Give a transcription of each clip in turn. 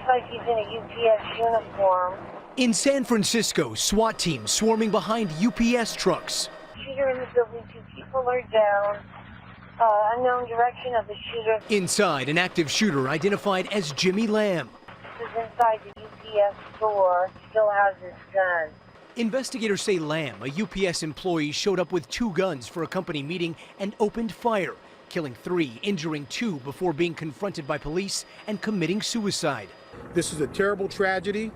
like he's in a UPS uniform. In San Francisco, SWAT teams swarming behind UPS trucks. Shooter in the building, 2 people are down. Unknown direction of the shooter. Inside, an active shooter identified as Jimmy Lamb. This is inside the UPS store. Still has his gun. Investigators say Lamb, a UPS employee, showed up with 2 guns for a company meeting and opened fire, killing 3, injuring 2 before being confronted by police and committing suicide. This is a terrible tragedy.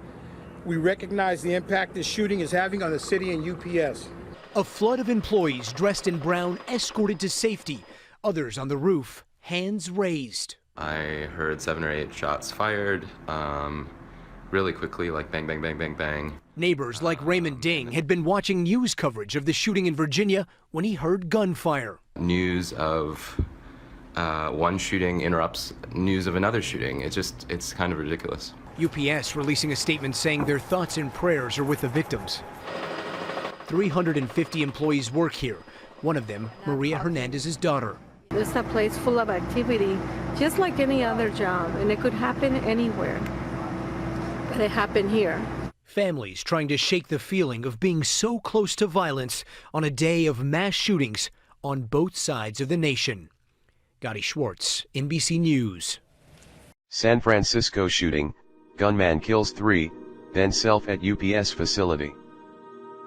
We recognize the impact this shooting is having on the city and UPS. A flood of employees dressed in brown escorted to safety. Others on the roof, hands raised. I heard 7 or 8 shots fired, really quickly, like bang, bang, bang, bang, bang. Neighbors like Raymond Ding had been watching news coverage of the shooting in Virginia when he heard gunfire. News of one shooting interrupts news of another shooting. It's kind of ridiculous. UPS releasing a statement saying their thoughts and prayers are with the victims. 350 employees work here. One of them, Maria Hernandez's daughter. It's a place full of activity, just like any other job, and it could happen anywhere. But it happened here. Families trying to shake the feeling of being so close to violence on a day of mass shootings on both sides of the nation. Gotti Schwartz, NBC News. San Francisco shooting, gunman kills 3, then self at UPS facility.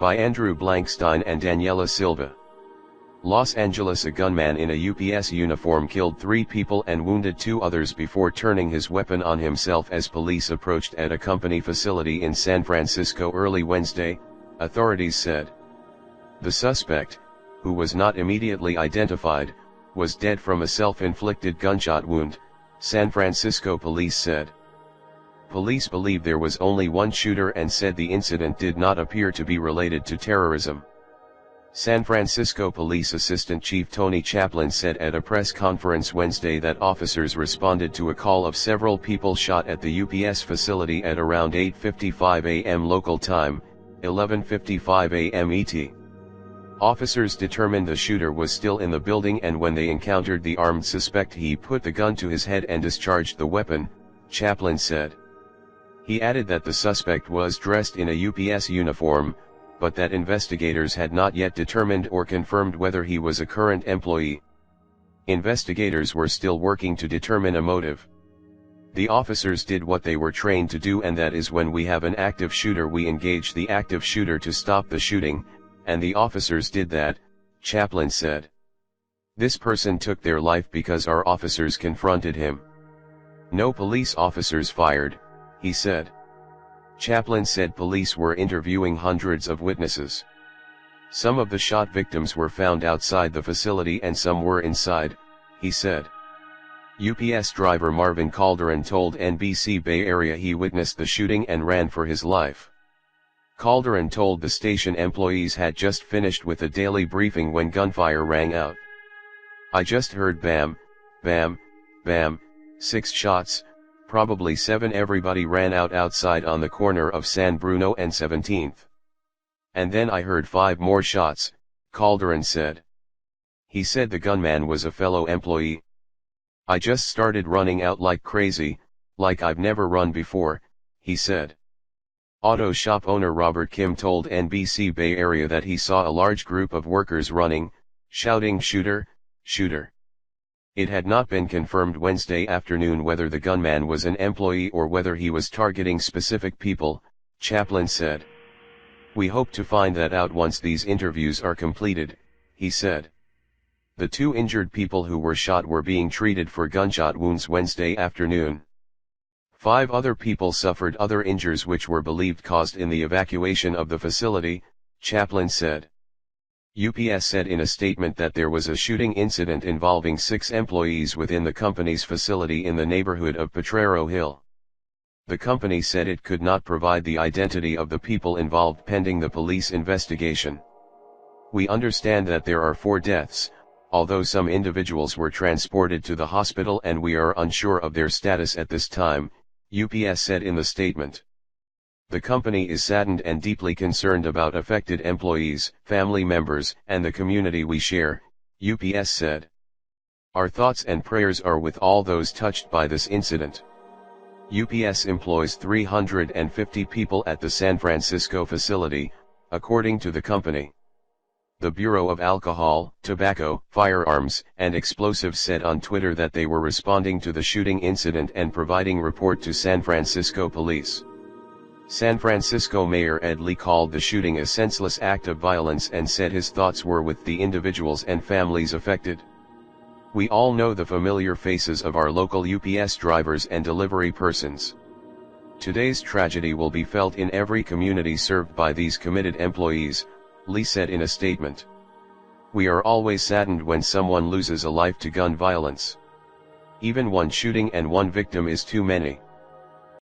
By Andrew Blankstein and Daniela Silva. Los Angeles. A gunman in a UPS uniform killed 3 people and wounded 2 others before turning his weapon on himself as police approached at a company facility in San Francisco early Wednesday, authorities said. The suspect, who was not immediately identified, was dead from a self-inflicted gunshot wound, San Francisco police said. Police believe there was only one shooter and said the incident did not appear to be related to terrorism. San Francisco Police Assistant Chief Tony Chaplin said at a press conference Wednesday that officers responded to a call of several people shot at the UPS facility at around 8:55 a.m. local time, 11:55 a.m. ET. Officers determined the shooter was still in the building, and when they encountered the armed suspect he put the gun to his head and discharged the weapon, Chaplin said. He added that the suspect was dressed in a UPS uniform, but that investigators had not yet determined or confirmed whether he was a current employee. Investigators were still working to determine a motive. The officers did what they were trained to do, and that is when we have an active shooter we engage the active shooter to stop the shooting, and the officers did that, Chaplin said. This person took their life because our officers confronted him. No police officers fired, he said. Chaplin said police were interviewing hundreds of witnesses. Some of the shot victims were found outside the facility and some were inside, he said. UPS driver Marvin Calderon told NBC Bay Area he witnessed the shooting and ran for his life. Calderon told the station employees had just finished with a daily briefing when gunfire rang out. I just heard bam, bam, bam, 6 shots, probably 7. Everybody ran out outside on the corner of San Bruno and 17th. And then I heard 5 more shots, Calderon said. He said the gunman was a fellow employee. I just started running out like crazy, like I've never run before, he said. Auto shop owner Robert Kim told NBC Bay Area that he saw a large group of workers running, shouting shooter, shooter. It had not been confirmed Wednesday afternoon whether the gunman was an employee or whether he was targeting specific people, Chaplin said. We hope to find that out once these interviews are completed, he said. The 2 injured people who were shot were being treated for gunshot wounds Wednesday afternoon. 5 other people suffered other injuries which were believed caused in the evacuation of the facility, Chaplin said. UPS said in a statement that there was a shooting incident involving 6 employees within the company's facility in the neighborhood of Potrero Hill. The company said it could not provide the identity of the people involved pending the police investigation. We understand that there are 4 deaths, although some individuals were transported to the hospital and we are unsure of their status at this time, UPS said in the statement. The company is saddened and deeply concerned about affected employees, family members, and the community we share, UPS said. Our thoughts and prayers are with all those touched by this incident. UPS employs 350 people at the San Francisco facility, according to the company. The Bureau of Alcohol, Tobacco, Firearms, and Explosives said on Twitter that they were responding to the shooting incident and providing report to San Francisco police. San Francisco Mayor Ed Lee called the shooting a senseless act of violence and said his thoughts were with the individuals and families affected. We all know the familiar faces of our local UPS drivers and delivery persons. Today's tragedy will be felt in every community served by these committed employees, Lee said in a statement. We are always saddened when someone loses a life to gun violence. Even one shooting and one victim is too many.